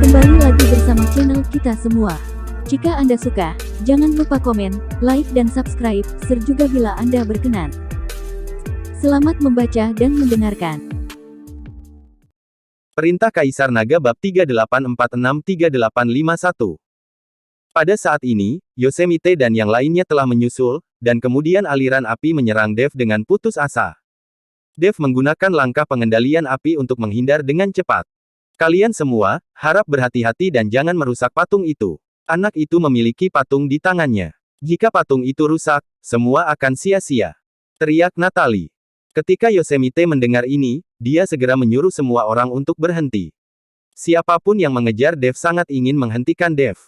Kembali lagi bersama channel kita semua. Jika Anda suka, jangan lupa komen, like dan subscribe, share juga bila Anda berkenan. Selamat membaca dan mendengarkan. Perintah Kaisar Naga bab 3846-3851. Pada saat ini, Yosemite dan yang lainnya telah menyusul, dan kemudian aliran api menyerang Dev dengan putus asa. Dev menggunakan langkah pengendalian api untuk menghindar dengan cepat. Kalian semua, harap berhati-hati dan jangan merusak patung itu. Anak itu memiliki patung di tangannya. Jika patung itu rusak, semua akan sia-sia. Teriak Natalie. Ketika Yosemite mendengar ini, dia segera menyuruh semua orang untuk berhenti. Siapapun yang mengejar Dev sangat ingin menghentikan Dev.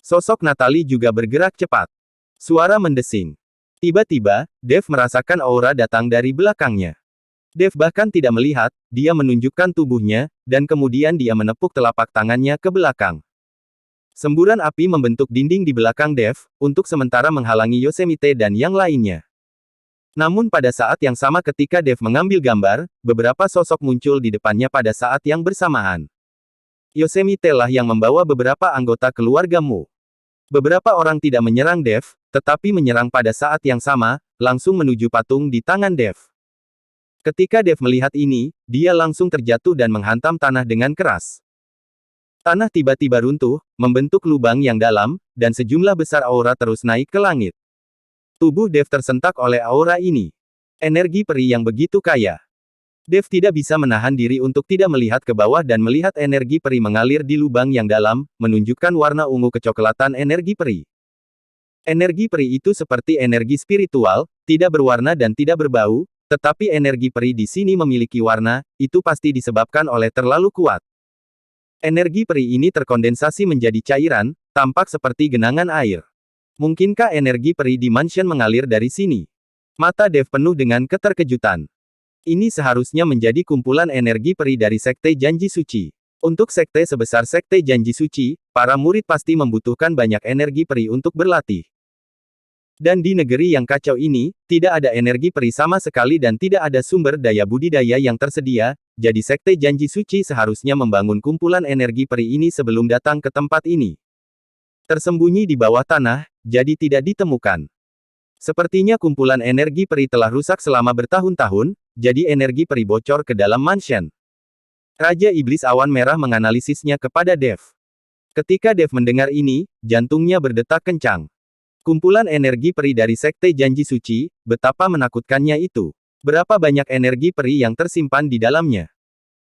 Sosok Natalie juga bergerak cepat. Suara mendesing. Tiba-tiba, Dev merasakan aura datang dari belakangnya. Dev bahkan tidak melihat, dia menunjukkan tubuhnya, dan kemudian dia menepuk telapak tangannya ke belakang. Semburan api membentuk dinding di belakang Dev, untuk sementara menghalangi Yosemite dan yang lainnya. Namun pada saat yang sama ketika Dev mengambil gambar, beberapa sosok muncul di depannya pada saat yang bersamaan. Yosemite lah yang membawa beberapa anggota keluarga Mu. Beberapa orang tidak menyerang Dev, tetapi menyerang pada saat yang sama, langsung menuju patung di tangan Dev. Ketika Dev melihat ini, dia langsung terjatuh dan menghantam tanah dengan keras. Tanah tiba-tiba runtuh, membentuk lubang yang dalam, dan sejumlah besar aura terus naik ke langit. Tubuh Dev tersentak oleh aura ini. Energi peri yang begitu kaya. Dev tidak bisa menahan diri untuk tidak melihat ke bawah dan melihat energi peri mengalir di lubang yang dalam, menunjukkan warna ungu kecoklatan energi peri. Energi peri itu seperti energi spiritual, tidak berwarna dan tidak berbau, tetapi energi peri di sini memiliki warna, itu pasti disebabkan oleh terlalu kuat. Energi peri ini terkondensasi menjadi cairan, tampak seperti genangan air. Mungkinkah energi peri di mansion mengalir dari sini? Mata Dev penuh dengan keterkejutan. Ini seharusnya menjadi kumpulan energi peri dari Sekte Janji Suci. Untuk sekte sebesar Sekte Janji Suci, para murid pasti membutuhkan banyak energi peri untuk berlatih. Dan di negeri yang kacau ini, tidak ada energi peri sama sekali dan tidak ada sumber daya budidaya yang tersedia, jadi Sekte Janji Suci seharusnya membangun kumpulan energi peri ini sebelum datang ke tempat ini. Tersembunyi di bawah tanah, jadi tidak ditemukan. Sepertinya kumpulan energi peri telah rusak selama bertahun-tahun, jadi energi peri bocor ke dalam mansion. Raja Iblis Awan Merah menganalisisnya kepada Dev. Ketika Dev mendengar ini, jantungnya berdetak kencang. Kumpulan energi peri dari Sekte Janji Suci, betapa menakutkannya itu. Berapa banyak energi peri yang tersimpan di dalamnya.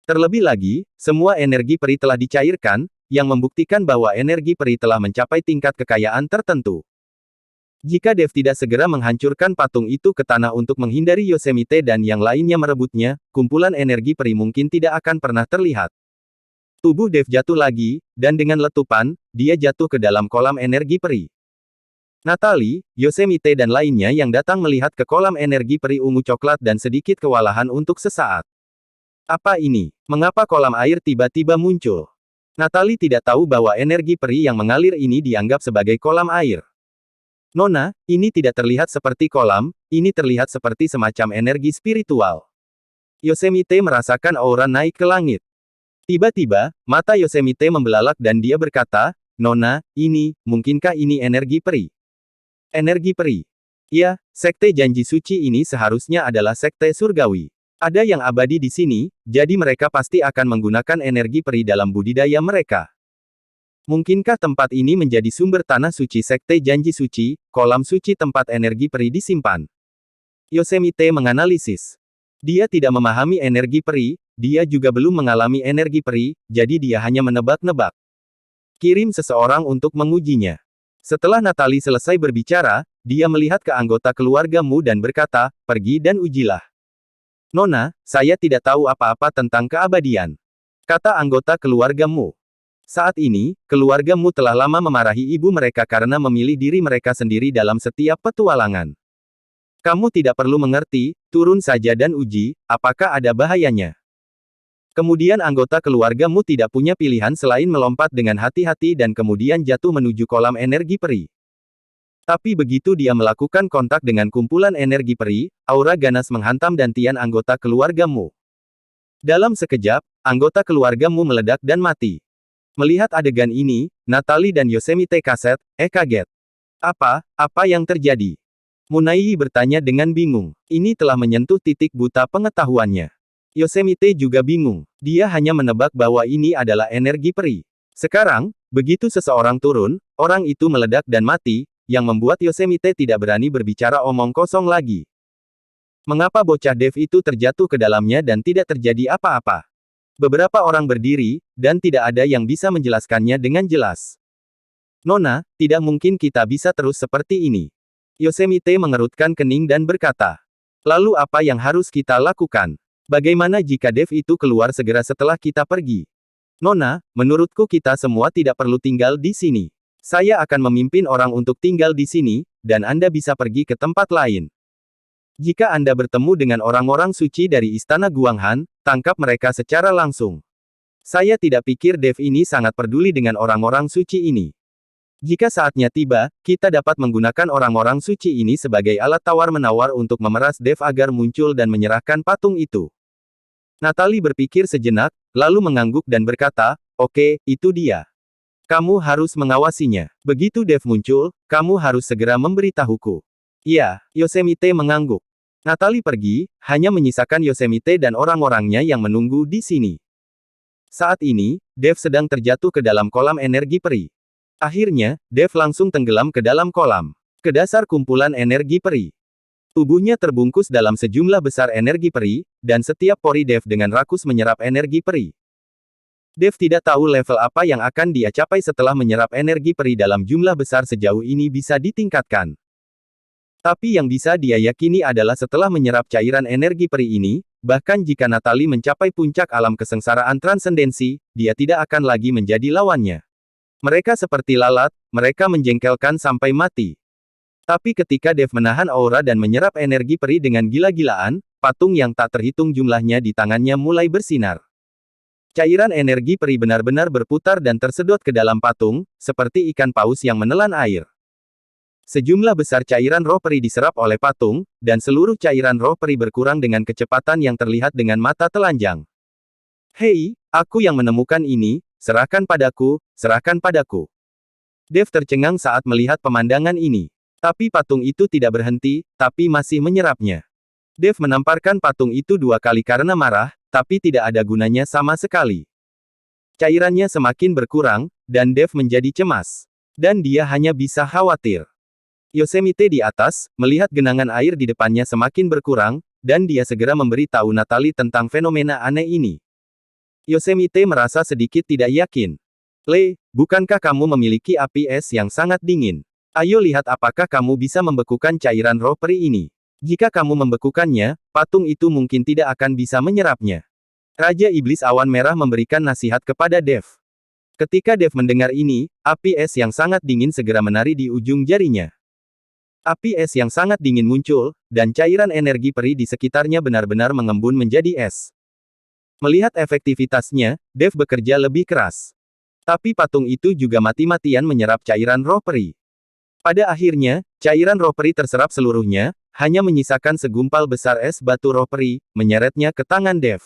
Terlebih lagi, semua energi peri telah dicairkan, yang membuktikan bahwa energi peri telah mencapai tingkat kekayaan tertentu. Jika Dev tidak segera menghancurkan patung itu ke tanah untuk menghindari Yosemite dan yang lainnya merebutnya, kumpulan energi peri mungkin tidak akan pernah terlihat. Tubuh Dev jatuh lagi, dan dengan letupan, dia jatuh ke dalam kolam energi peri. Natalie, Yosemite dan lainnya yang datang melihat ke kolam energi peri ungu coklat dan sedikit kewalahan untuk sesaat. Apa ini? Mengapa kolam air tiba-tiba muncul? Natalie tidak tahu bahwa energi peri yang mengalir ini dianggap sebagai kolam air. Nona, ini tidak terlihat seperti kolam, ini terlihat seperti semacam energi spiritual. Yosemite merasakan aura naik ke langit. Tiba-tiba, mata Yosemite membelalak dan dia berkata, Nona, mungkinkah ini energi peri? Energi peri. Ya, Sekte Janji Suci ini seharusnya adalah sekte surgawi. Ada yang abadi di sini, jadi mereka pasti akan menggunakan energi peri dalam budidaya mereka. Mungkinkah tempat ini menjadi sumber tanah suci Sekte Janji Suci, kolam suci tempat energi peri disimpan? Yosemite menganalisis. Dia tidak memahami energi peri, dia juga belum mengalami energi peri, jadi dia hanya menebak-nebak. Kirim seseorang untuk mengujinya. Setelah Natalie selesai berbicara, dia melihat ke anggota keluarga Mu dan berkata, pergi dan ujilah. Nona, saya tidak tahu apa-apa tentang keabadian. Kata anggota keluarga Mu. Saat ini, keluarga Mu telah lama memarahi ibu mereka karena memilih diri mereka sendiri dalam setiap petualangan. Kamu tidak perlu mengerti, turun saja dan uji, apakah ada bahayanya. Kemudian anggota keluarga Mu tidak punya pilihan selain melompat dengan hati-hati dan kemudian jatuh menuju kolam energi peri. Tapi begitu dia melakukan kontak dengan kumpulan energi peri, aura ganas menghantam dantian anggota keluarga Mu. Dalam sekejap, anggota keluargamu meledak dan mati. Melihat adegan ini, Natalie dan Yosemite kaget. Apa yang terjadi? Munaihi bertanya dengan bingung. Ini telah menyentuh titik buta pengetahuannya. Yosemite juga bingung. Dia hanya menebak bahwa ini adalah energi peri. Sekarang, begitu seseorang turun, orang itu meledak dan mati, yang membuat Yosemite tidak berani berbicara omong kosong lagi. Mengapa bocah Dev itu terjatuh ke dalamnya dan tidak terjadi apa-apa? Beberapa orang berdiri, dan tidak ada yang bisa menjelaskannya dengan jelas. Nona, tidak mungkin kita bisa terus seperti ini. Yosemite mengerutkan kening dan berkata, lalu apa yang harus kita lakukan? Bagaimana jika Dev itu keluar segera setelah kita pergi? Nona, menurutku kita semua tidak perlu tinggal di sini. Saya akan memimpin orang untuk tinggal di sini, dan Anda bisa pergi ke tempat lain. Jika Anda bertemu dengan orang-orang suci dari Istana Guanghan, tangkap mereka secara langsung. Saya tidak pikir Dev ini sangat peduli dengan orang-orang suci ini. Jika saatnya tiba, kita dapat menggunakan orang-orang suci ini sebagai alat tawar-menawar untuk memeras Dev agar muncul dan menyerahkan patung itu. Natalie berpikir sejenak, lalu mengangguk dan berkata, oke, itu dia. Kamu harus mengawasinya. Begitu Dev muncul, kamu harus segera memberitahuku. Iya, Yosemite mengangguk. Natalie pergi, hanya menyisakan Yosemite dan orang-orangnya yang menunggu di sini. Saat ini, Dev sedang terjatuh ke dalam kolam energi peri. Akhirnya, Dev langsung tenggelam ke dalam kolam. Ke dasar kumpulan energi peri. Tubuhnya terbungkus dalam sejumlah besar energi peri, dan setiap pori Dev dengan rakus menyerap energi peri. Dev tidak tahu level apa yang akan dia capai setelah menyerap energi peri dalam jumlah besar sejauh ini bisa ditingkatkan. Tapi yang bisa dia yakini adalah setelah menyerap cairan energi peri ini, bahkan jika Natalie mencapai puncak alam kesengsaraan transendensi, dia tidak akan lagi menjadi lawannya. Mereka seperti lalat, mereka menjengkelkan sampai mati. Tapi ketika Dev menahan aura dan menyerap energi peri dengan gila-gilaan, patung yang tak terhitung jumlahnya di tangannya mulai bersinar. Cairan energi peri benar-benar berputar dan tersedot ke dalam patung, seperti ikan paus yang menelan air. Sejumlah besar cairan roh peri diserap oleh patung, dan seluruh cairan roh peri berkurang dengan kecepatan yang terlihat dengan mata telanjang. Hei, aku yang menemukan ini. Serahkan padaku, serahkan padaku. Dev tercengang saat melihat pemandangan ini. Tapi patung itu tidak berhenti, tapi masih menyerapnya. Dev menamparkan patung itu 2 kali karena marah, tapi tidak ada gunanya sama sekali. Cairannya semakin berkurang, dan Dev menjadi cemas. Dan dia hanya bisa khawatir. Yosemite di atas, melihat genangan air di depannya semakin berkurang, dan dia segera memberitahu Natalie tentang fenomena aneh ini. Yosemite merasa sedikit tidak yakin. Bukankah kamu memiliki api es yang sangat dingin? Ayo lihat apakah kamu bisa membekukan cairan roh peri ini. Jika kamu membekukannya, patung itu mungkin tidak akan bisa menyerapnya. Raja Iblis Awan Merah memberikan nasihat kepada Dev. Ketika Dev mendengar ini, api es yang sangat dingin segera menari di ujung jarinya. Api es yang sangat dingin muncul, dan cairan energi peri di sekitarnya benar-benar mengembun menjadi es. Melihat efektivitasnya, Dev bekerja lebih keras. Tapi patung itu juga mati-matian menyerap cairan roh peri. Pada akhirnya, cairan roh peri terserap seluruhnya, hanya menyisakan segumpal besar es batu roh peri, menyeretnya ke tangan Dev.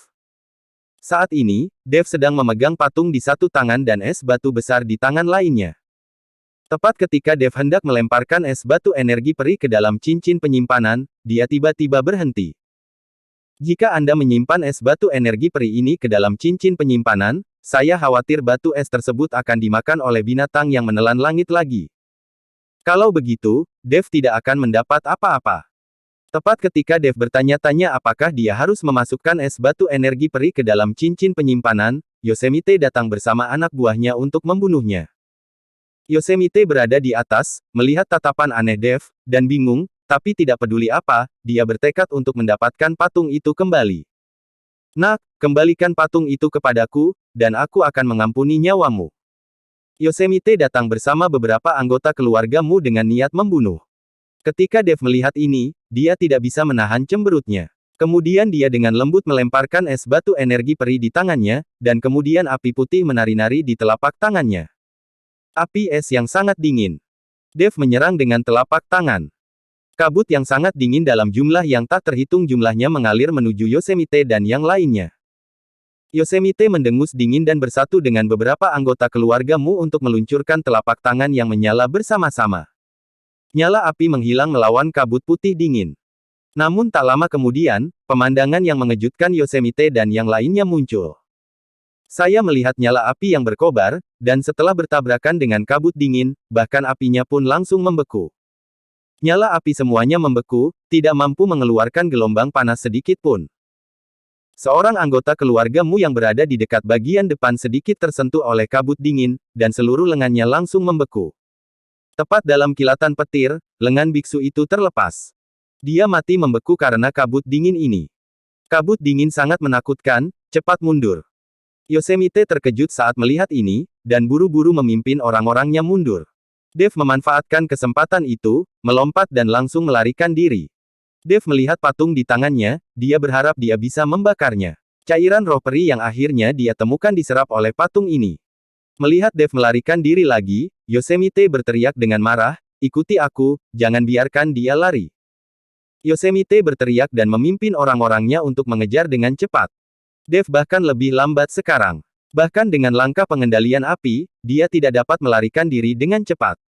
Saat ini, Dev sedang memegang patung di satu tangan dan es batu besar di tangan lainnya. Tepat ketika Dev hendak melemparkan es batu energi peri ke dalam cincin penyimpanan, dia tiba-tiba berhenti. Jika Anda menyimpan es batu energi peri ini ke dalam cincin penyimpanan, saya khawatir batu es tersebut akan dimakan oleh binatang yang menelan langit lagi. Kalau begitu, Dev tidak akan mendapat apa-apa. Tepat ketika Dev bertanya-tanya apakah dia harus memasukkan es batu energi peri ke dalam cincin penyimpanan, Yosemite datang bersama anak buahnya untuk membunuhnya. Yosemite berada di atas, melihat tatapan aneh Dev, dan bingung. Tapi tidak peduli apa, dia bertekad untuk mendapatkan patung itu kembali. Nak, kembalikan patung itu kepadaku, dan aku akan mengampuni nyawamu. Yosemite datang bersama beberapa anggota keluargamu dengan niat membunuh. Ketika Dev melihat ini, dia tidak bisa menahan cemberutnya. Kemudian dia dengan lembut melemparkan es batu energi peri di tangannya, dan kemudian api putih menari-nari di telapak tangannya. Api es yang sangat dingin. Dev menyerang dengan telapak tangan. Kabut yang sangat dingin dalam jumlah yang tak terhitung jumlahnya mengalir menuju Yosemite dan yang lainnya. Yosemite mendengus dingin dan bersatu dengan beberapa anggota keluarga Mu untuk meluncurkan telapak tangan yang menyala bersama-sama. Nyala api menghilang melawan kabut putih dingin. Namun tak lama kemudian, pemandangan yang mengejutkan Yosemite dan yang lainnya muncul. Saya melihat nyala api yang berkobar, dan setelah bertabrakan dengan kabut dingin, bahkan apinya pun langsung membeku. Nyala api semuanya membeku, tidak mampu mengeluarkan gelombang panas sedikit pun. Seorang anggota keluarga Mu yang berada di dekat bagian depan sedikit tersentuh oleh kabut dingin, dan seluruh lengannya langsung membeku. Tepat dalam kilatan petir, lengan biksu itu terlepas. Dia mati membeku karena kabut dingin ini. Kabut dingin sangat menakutkan, cepat mundur. Yosemite terkejut saat melihat ini, dan buru-buru memimpin orang-orangnya mundur. Dev memanfaatkan kesempatan itu, melompat dan langsung melarikan diri. Dev melihat patung di tangannya, dia berharap dia bisa membakarnya. Cairan roh peri yang akhirnya dia temukan diserap oleh patung ini. Melihat Dev melarikan diri lagi, Yosemite berteriak dengan marah, "Ikuti aku, jangan biarkan dia lari." Yosemite berteriak dan memimpin orang-orangnya untuk mengejar dengan cepat. Dev bahkan lebih lambat sekarang. Bahkan dengan langkah pengendalian api, dia tidak dapat melarikan diri dengan cepat.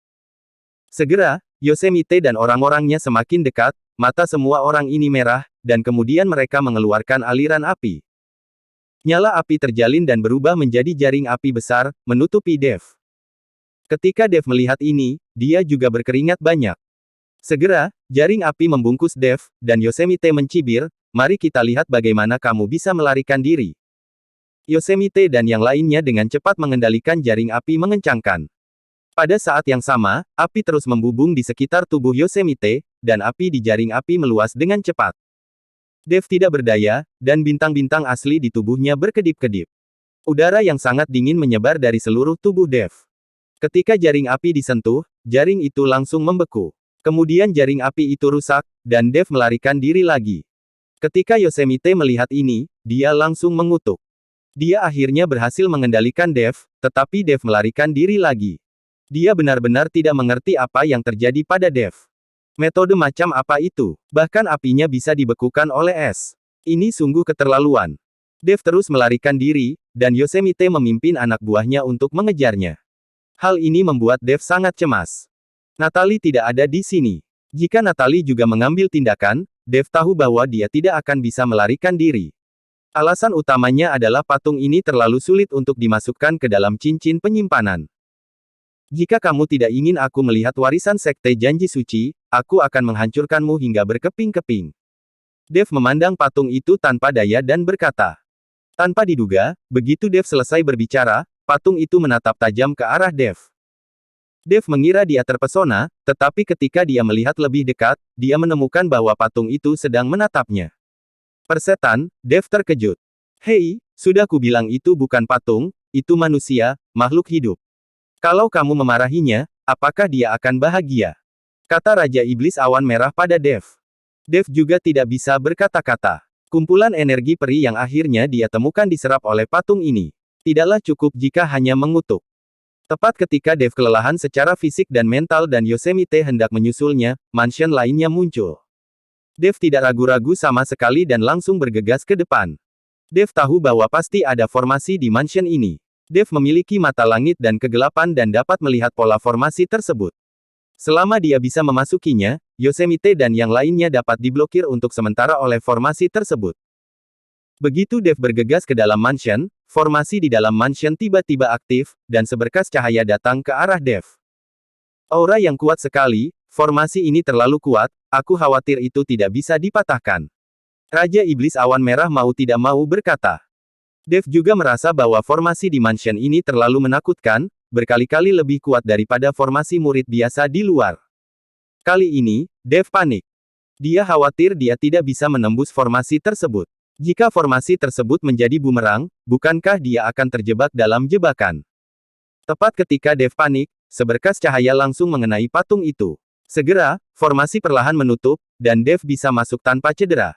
Segera, Yosemite dan orang-orangnya semakin dekat, mata semua orang ini merah, dan kemudian mereka mengeluarkan aliran api. Nyala api terjalin dan berubah menjadi jaring api besar, menutupi Dev. Ketika Dev melihat ini, dia juga berkeringat banyak. Segera, jaring api membungkus Dev, dan Yosemite mencibir, "Mari kita lihat bagaimana kamu bisa melarikan diri." Yosemite dan yang lainnya dengan cepat mengendalikan jaring api mengencangkan. Pada saat yang sama, api terus membubung di sekitar tubuh Yosemite, dan api di jaring api meluas dengan cepat. Dev tidak berdaya, dan bintang-bintang asli di tubuhnya berkedip-kedip. Udara yang sangat dingin menyebar dari seluruh tubuh Dev. Ketika jaring api disentuh, jaring itu langsung membeku. Kemudian jaring api itu rusak, dan Dev melarikan diri lagi. Ketika Yosemite melihat ini, dia langsung mengutuk. Dia akhirnya berhasil mengendalikan Dev, tetapi Dev melarikan diri lagi. Dia benar-benar tidak mengerti apa yang terjadi pada Dev. Metode macam apa itu? Bahkan apinya bisa dibekukan oleh es. Ini sungguh keterlaluan. Dev terus melarikan diri, dan Yosemite memimpin anak buahnya untuk mengejarnya. Hal ini membuat Dev sangat cemas. Natalie tidak ada di sini. Jika Natalie juga mengambil tindakan, Dev tahu bahwa dia tidak akan bisa melarikan diri. Alasan utamanya adalah patung ini terlalu sulit untuk dimasukkan ke dalam cincin penyimpanan. Jika kamu tidak ingin aku melihat warisan sekte janji suci, aku akan menghancurkanmu hingga berkeping-keping. Dev memandang patung itu tanpa daya dan berkata. Tanpa diduga, begitu Dev selesai berbicara, patung itu menatap tajam ke arah Dev. Dev mengira dia terpesona, tetapi ketika dia melihat lebih dekat, dia menemukan bahwa patung itu sedang menatapnya. Persetan, Dev terkejut. Hei, sudah kubilang itu bukan patung, itu manusia, makhluk hidup. Kalau kamu memarahinya, apakah dia akan bahagia? Kata Raja Iblis Awan Merah pada Dev. Dev juga tidak bisa berkata-kata. Kumpulan energi peri yang akhirnya dia temukan diserap oleh patung ini. Tidaklah cukup jika hanya mengutuk. Tepat ketika Dev kelelahan secara fisik dan mental dan Yosemite hendak menyusulnya, mansion lainnya muncul. Dev tidak ragu-ragu sama sekali dan langsung bergegas ke depan. Dev tahu bahwa pasti ada formasi di mansion ini. Dev memiliki mata langit dan kegelapan dan dapat melihat pola formasi tersebut. Selama dia bisa memasukinya, Yosemite dan yang lainnya dapat diblokir untuk sementara oleh formasi tersebut. Begitu Dev bergegas ke dalam mansion, formasi di dalam mansion tiba-tiba aktif, dan seberkas cahaya datang ke arah Dev. Aura yang kuat sekali, formasi ini terlalu kuat, aku khawatir itu tidak bisa dipatahkan. Raja Iblis Awan Merah mau tidak mau berkata. Dev juga merasa bahwa formasi di mansion ini terlalu menakutkan, berkali-kali lebih kuat daripada formasi murid biasa di luar. Kali ini, Dev panik. Dia khawatir dia tidak bisa menembus formasi tersebut. Jika formasi tersebut menjadi bumerang, bukankah dia akan terjebak dalam jebakan? Tepat ketika Dev panik, seberkas cahaya langsung mengenai patung itu. Segera, formasi perlahan menutup, dan Dev bisa masuk tanpa cedera.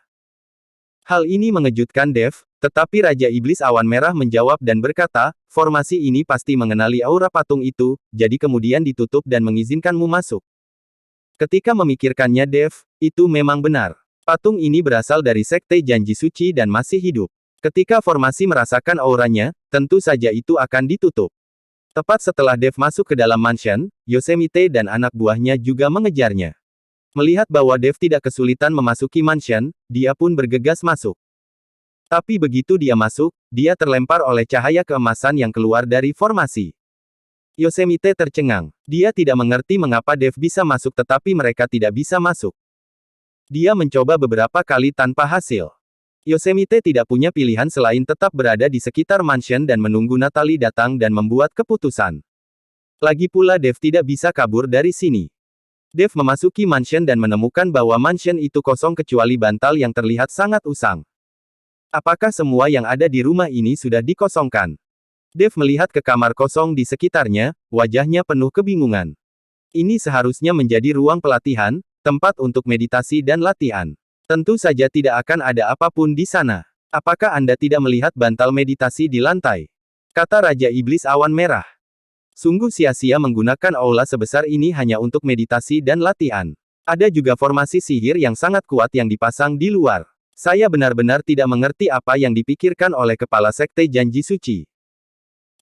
Hal ini mengejutkan Dev, tetapi Raja Iblis Awan Merah menjawab dan berkata, formasi ini pasti mengenali aura patung itu, jadi kemudian ditutup dan mengizinkanmu masuk. Ketika memikirkannya Dev, itu memang benar. Patung ini berasal dari Sekte Janji Suci dan masih hidup. Ketika formasi merasakan auranya, tentu saja itu akan ditutup. Tepat setelah Dev masuk ke dalam mansion, Yosemite dan anak buahnya juga mengejarnya. Melihat bahwa Dev tidak kesulitan memasuki mansion, dia pun bergegas masuk. Tapi begitu dia masuk, dia terlempar oleh cahaya keemasan yang keluar dari formasi. Yosemite tercengang. Dia tidak mengerti mengapa Dev bisa masuk tetapi mereka tidak bisa masuk. Dia mencoba beberapa kali tanpa hasil. Yosemite tidak punya pilihan selain tetap berada di sekitar mansion dan menunggu Natalie datang dan membuat keputusan. Lagi pula Dev tidak bisa kabur dari sini. Dev memasuki mansion dan menemukan bahwa mansion itu kosong kecuali bantal yang terlihat sangat usang. Apakah semua yang ada di rumah ini sudah dikosongkan? Dev melihat ke kamar kosong di sekitarnya, wajahnya penuh kebingungan. Ini seharusnya menjadi ruang pelatihan, tempat untuk meditasi dan latihan. Tentu saja tidak akan ada apapun di sana. Apakah Anda tidak melihat bantal meditasi di lantai? Kata Raja Iblis Awan Merah. Sungguh sia-sia menggunakan aula sebesar ini hanya untuk meditasi dan latihan. Ada juga formasi sihir yang sangat kuat yang dipasang di luar. Saya benar-benar tidak mengerti apa yang dipikirkan oleh kepala sekte janji suci.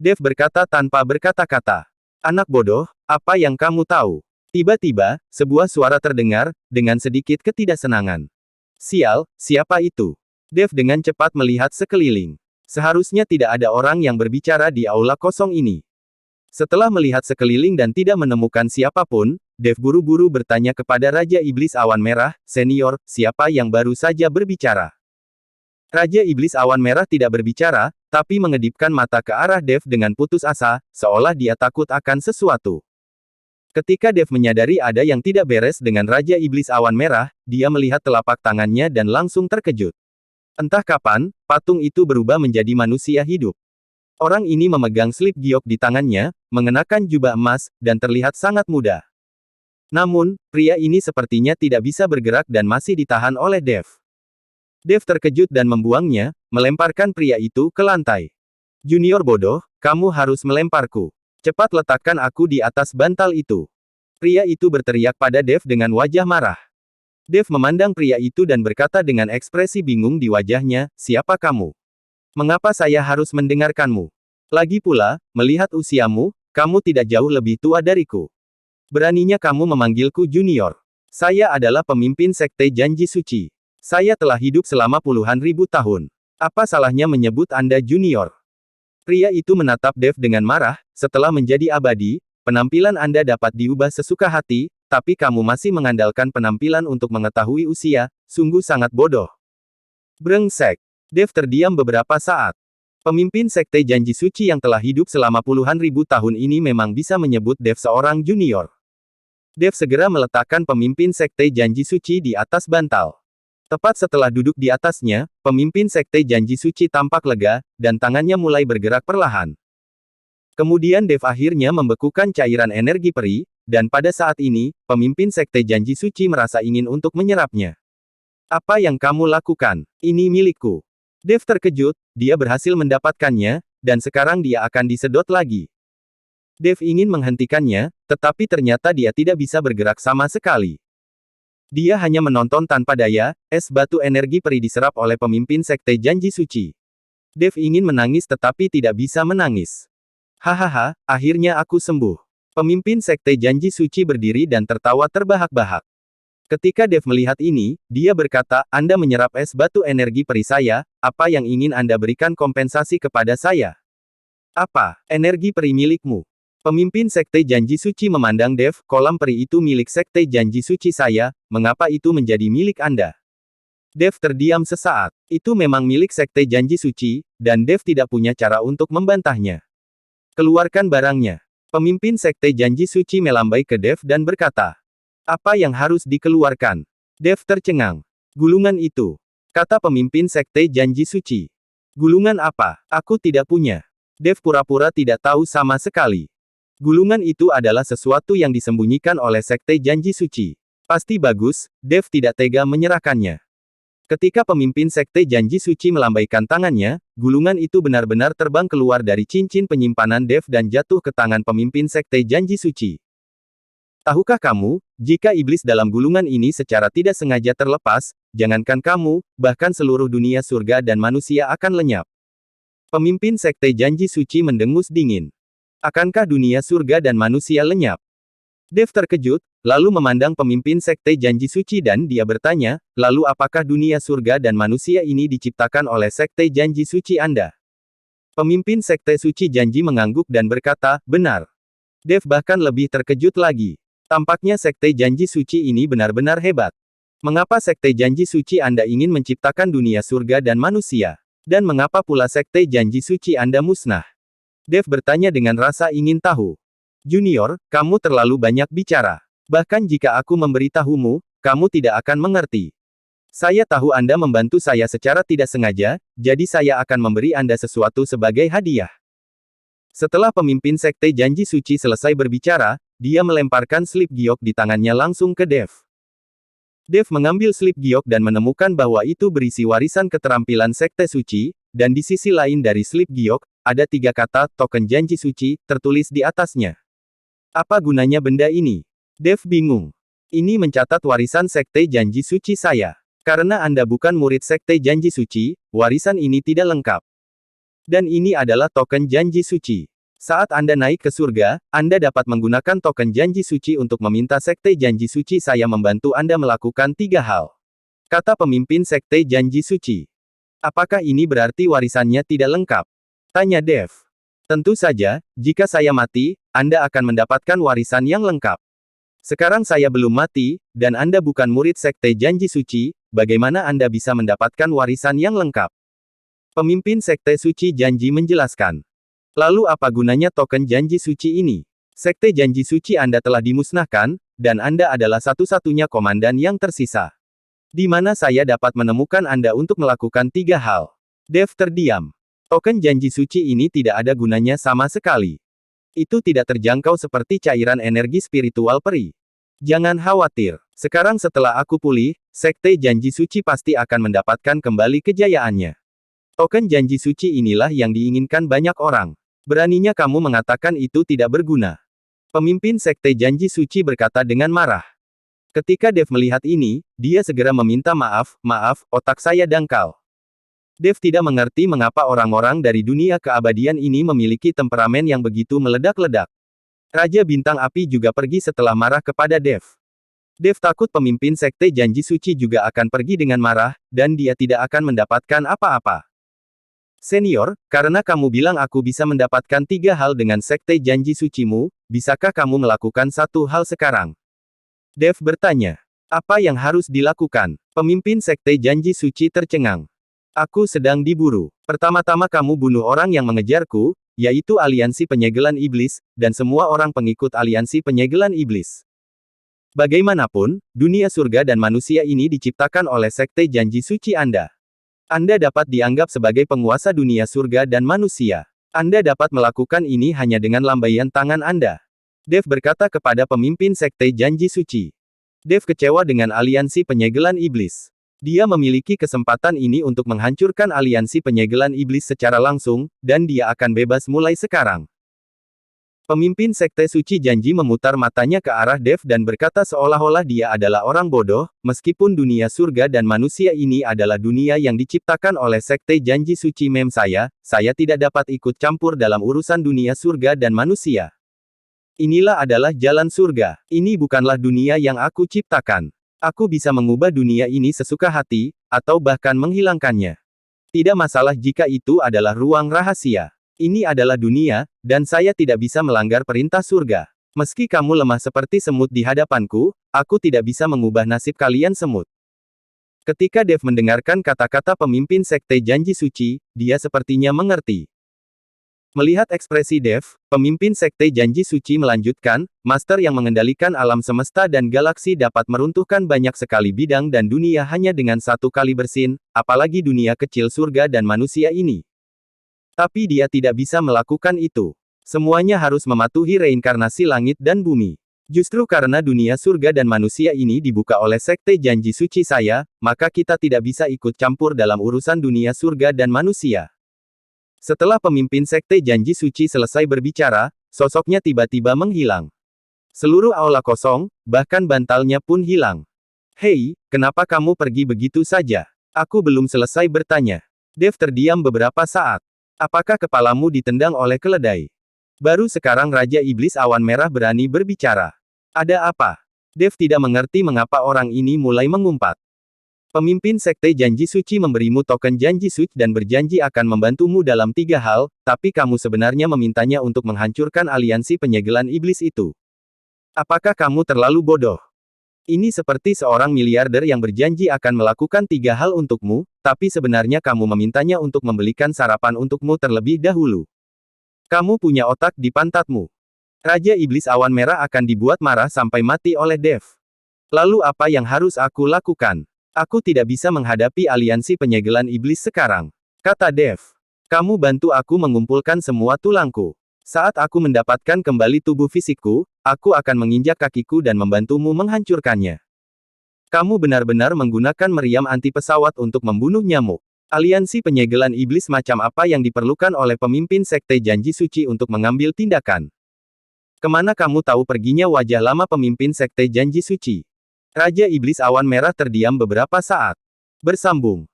Dev berkata tanpa berkata-kata. Anak bodoh, apa yang kamu tahu? Tiba-tiba, sebuah suara terdengar, dengan sedikit ketidaksenangan. Sial, siapa itu? Dev dengan cepat melihat sekeliling. Seharusnya tidak ada orang yang berbicara di aula kosong ini. Setelah melihat sekeliling dan tidak menemukan siapapun, Dev buru-buru bertanya kepada Raja Iblis Awan Merah, Senior, siapa yang baru saja berbicara? Raja Iblis Awan Merah tidak berbicara, tapi mengedipkan mata ke arah Dev dengan putus asa, seolah dia takut akan sesuatu. Ketika Dev menyadari ada yang tidak beres dengan Raja Iblis Awan Merah, dia melihat telapak tangannya dan langsung terkejut. Entah kapan, patung itu berubah menjadi manusia hidup. Orang ini memegang slip giok di tangannya, mengenakan jubah emas, dan terlihat sangat muda. Namun, pria ini sepertinya tidak bisa bergerak dan masih ditahan oleh Dev. Dev terkejut dan membuangnya, melemparkan pria itu ke lantai. Junior bodoh, kamu harus melemparku. Cepat letakkan aku di atas bantal itu. Pria itu berteriak pada Dev dengan wajah marah. Dev memandang pria itu dan berkata dengan ekspresi bingung di wajahnya, siapa kamu? Mengapa saya harus mendengarkanmu? Lagi pula, melihat usiamu, kamu tidak jauh lebih tua dariku. Beraninya kamu memanggilku junior. Saya adalah pemimpin sekte janji suci. Saya telah hidup selama puluhan ribu tahun. Apa salahnya menyebut Anda junior? Pria itu menatap Dev dengan marah, setelah menjadi abadi, penampilan Anda dapat diubah sesuka hati, tapi kamu masih mengandalkan penampilan untuk mengetahui usia, sungguh sangat bodoh. Brengsek. Dev terdiam beberapa saat. Pemimpin sekte janji suci yang telah hidup selama puluhan ribu tahun ini memang bisa menyebut Dev seorang junior. Dev segera meletakkan pemimpin sekte janji suci di atas bantal. Tepat setelah duduk di atasnya, pemimpin sekte janji suci tampak lega, dan tangannya mulai bergerak perlahan. Kemudian Dev akhirnya membekukan cairan energi peri, dan pada saat ini, pemimpin sekte janji suci merasa ingin untuk menyerapnya. Apa yang kamu lakukan? Ini milikku. Dev terkejut, dia berhasil mendapatkannya, dan sekarang dia akan disedot lagi. Dev ingin menghentikannya, tetapi ternyata dia tidak bisa bergerak sama sekali. Dia hanya menonton tanpa daya, es batu energi peri diserap oleh pemimpin sekte janji suci. Dev ingin menangis tetapi tidak bisa menangis. Hahaha, akhirnya aku sembuh. Pemimpin sekte janji suci berdiri dan tertawa terbahak-bahak. Ketika Dev melihat ini, dia berkata, Anda menyerap es batu energi peri saya, apa yang ingin Anda berikan kompensasi kepada saya? Apa, energi peri milikmu? Pemimpin sekte janji suci memandang Dev, kolam peri itu milik sekte janji suci saya, mengapa itu menjadi milik Anda? Dev terdiam sesaat. Itu memang milik sekte janji suci, dan Dev tidak punya cara untuk membantahnya. Keluarkan barangnya. Pemimpin sekte janji suci melambai ke Dev dan berkata, apa yang harus dikeluarkan? Dev tercengang. Gulungan itu. Kata pemimpin sekte janji suci. Gulungan apa? Aku tidak punya. Dev pura-pura tidak tahu sama sekali. Gulungan itu adalah sesuatu yang disembunyikan oleh sekte janji suci. Pasti bagus, Dev tidak tega menyerahkannya. Ketika pemimpin sekte janji suci melambaikan tangannya, gulungan itu benar-benar terbang keluar dari cincin penyimpanan Dev dan jatuh ke tangan pemimpin sekte janji suci. Tahukah kamu, Jika iblis dalam gulungan ini secara tidak sengaja terlepas, jangankan kamu, bahkan seluruh dunia surga dan manusia akan lenyap. Pemimpin Sekte Janji Suci mendengus dingin. Akankah dunia surga dan manusia lenyap? Dev terkejut, lalu memandang pemimpin Sekte Janji Suci dan dia bertanya, lalu apakah dunia surga dan manusia ini diciptakan oleh Sekte Janji Suci Anda? Pemimpin Sekte Suci Janji mengangguk dan berkata, benar. Dev bahkan lebih terkejut lagi. Tampaknya Sekte Janji Suci ini benar-benar hebat. Mengapa Sekte Janji Suci Anda ingin menciptakan dunia surga dan manusia? Dan mengapa pula Sekte Janji Suci Anda musnah? Dev bertanya dengan rasa ingin tahu. Junior, kamu terlalu banyak bicara. Bahkan jika aku memberitahumu, kamu tidak akan mengerti. Saya tahu Anda membantu saya secara tidak sengaja, jadi saya akan memberi Anda sesuatu sebagai hadiah. Setelah pemimpin Sekte Janji Suci selesai berbicara, dia melemparkan slip giok di tangannya langsung ke Dev. Dev mengambil slip giok dan menemukan bahwa itu berisi warisan keterampilan Sekte Suci, dan di sisi lain dari slip giok, ada 3 kata token janji suci tertulis di atasnya. Apa gunanya benda ini? Dev bingung. Ini mencatat warisan Sekte Janji Suci saya. Karena Anda bukan murid Sekte Janji Suci, warisan ini tidak lengkap. Dan ini adalah token janji suci. Saat Anda naik ke surga, Anda dapat menggunakan token janji suci untuk meminta Sekte Janji Suci saya membantu Anda melakukan 3 hal. Kata pemimpin Sekte Janji Suci. Apakah ini berarti warisannya tidak lengkap? Tanya Dev. Tentu saja, jika saya mati, Anda akan mendapatkan warisan yang lengkap. Sekarang saya belum mati, dan Anda bukan murid Sekte Janji Suci, bagaimana Anda bisa mendapatkan warisan yang lengkap? Pemimpin Sekte Suci Janji menjelaskan. Lalu apa gunanya token janji suci ini? Sekte Janji Suci Anda telah dimusnahkan, dan Anda adalah satu-satunya komandan yang tersisa. Di mana saya dapat menemukan Anda untuk melakukan 3 hal? Dev terdiam. Token janji suci ini tidak ada gunanya sama sekali. Itu tidak terjangkau seperti cairan energi spiritual peri. Jangan khawatir. Sekarang setelah aku pulih, Sekte Janji Suci pasti akan mendapatkan kembali kejayaannya. Token janji suci inilah yang diinginkan banyak orang. Beraninya kamu mengatakan itu tidak berguna. Pemimpin Sekte Janji Suci berkata dengan marah. Ketika Dev melihat ini, dia segera meminta maaf, otak saya dangkal. Dev tidak mengerti mengapa orang-orang dari dunia keabadian ini memiliki temperamen yang begitu meledak-ledak. Raja Bintang Api juga pergi setelah marah kepada Dev. Dev takut pemimpin Sekte Janji Suci juga akan pergi dengan marah, dan dia tidak akan mendapatkan apa-apa. Senior, karena kamu bilang aku bisa mendapatkan 3 hal dengan Sekte Janji Sucimu, bisakah kamu melakukan 1 hal sekarang? Dev bertanya. Apa yang harus dilakukan? Pemimpin Sekte Janji Suci tercengang. Aku sedang diburu. Pertama-tama kamu bunuh orang yang mengejarku, yaitu Aliansi Penyegelan Iblis, dan semua orang pengikut Aliansi Penyegelan Iblis. Bagaimanapun, dunia surga dan manusia ini diciptakan oleh Sekte Janji Suci Anda. Anda dapat dianggap sebagai penguasa dunia surga dan manusia. Anda dapat melakukan ini hanya dengan lambaian tangan Anda. Dev berkata kepada pemimpin Sekte Janji Suci. Dev kecewa dengan Aliansi Penyegelan Iblis. Dia memiliki kesempatan ini untuk menghancurkan Aliansi Penyegelan Iblis secara langsung, dan dia akan bebas mulai sekarang. Pemimpin Sekte Suci Janji memutar matanya ke arah Dev dan berkata seolah-olah dia adalah orang bodoh, meskipun dunia surga dan manusia ini adalah dunia yang diciptakan oleh Sekte Janji Suci saya tidak dapat ikut campur dalam urusan dunia surga dan manusia. Inilah adalah jalan surga. Ini bukanlah dunia yang aku ciptakan. Aku bisa mengubah dunia ini sesuka hati, atau bahkan menghilangkannya. Tidak masalah jika itu adalah ruang rahasia. Ini adalah dunia, dan saya tidak bisa melanggar perintah surga. Meski kamu lemah seperti semut di hadapanku, aku tidak bisa mengubah nasib kalian semut. Ketika Dev mendengarkan kata-kata pemimpin Sekte Janji Suci, dia sepertinya mengerti. Melihat ekspresi Dev, pemimpin Sekte Janji Suci melanjutkan, Master yang mengendalikan alam semesta dan galaksi dapat meruntuhkan banyak sekali bidang dan dunia hanya dengan 1 kali bersin, apalagi dunia kecil surga dan manusia ini. Tapi dia tidak bisa melakukan itu. Semuanya harus mematuhi reinkarnasi langit dan bumi. Justru karena dunia surga dan manusia ini dibuka oleh Sekte Janji Suci saya, maka kita tidak bisa ikut campur dalam urusan dunia surga dan manusia. Setelah pemimpin Sekte Janji Suci selesai berbicara, sosoknya tiba-tiba menghilang. Seluruh aula kosong, bahkan bantalnya pun hilang. Hei, kenapa kamu pergi begitu saja? Aku belum selesai bertanya. Dev terdiam beberapa saat. Apakah kepalamu ditendang oleh keledai? Baru sekarang Raja Iblis Awan Merah berani berbicara. Ada apa? Dev tidak mengerti mengapa orang ini mulai mengumpat. Pemimpin Sekte Janji Suci memberimu token Janji Suci dan berjanji akan membantumu dalam 3 hal, tapi kamu sebenarnya memintanya untuk menghancurkan aliansi penyegelan iblis itu. Apakah kamu terlalu bodoh? Ini seperti seorang miliarder yang berjanji akan melakukan 3 hal untukmu, tapi sebenarnya kamu memintanya untuk membelikan sarapan untukmu terlebih dahulu. Kamu punya otak di pantatmu. Raja Iblis Awan Merah akan dibuat marah sampai mati oleh Dev. Lalu apa yang harus aku lakukan? Aku tidak bisa menghadapi aliansi penyegelan iblis sekarang, kata Dev. Kamu bantu aku mengumpulkan semua tulangku. Saat aku mendapatkan kembali tubuh fisikku, aku akan menginjak kakiku dan membantumu menghancurkannya. Kamu benar-benar menggunakan meriam anti pesawat untuk membunuh nyamuk. Aliansi penyegelan iblis macam apa yang diperlukan oleh pemimpin Sekte Janji Suci untuk mengambil tindakan? Kemana kamu tahu perginya wajah lama pemimpin Sekte Janji Suci? Raja Iblis Awan Merah terdiam beberapa saat. Bersambung.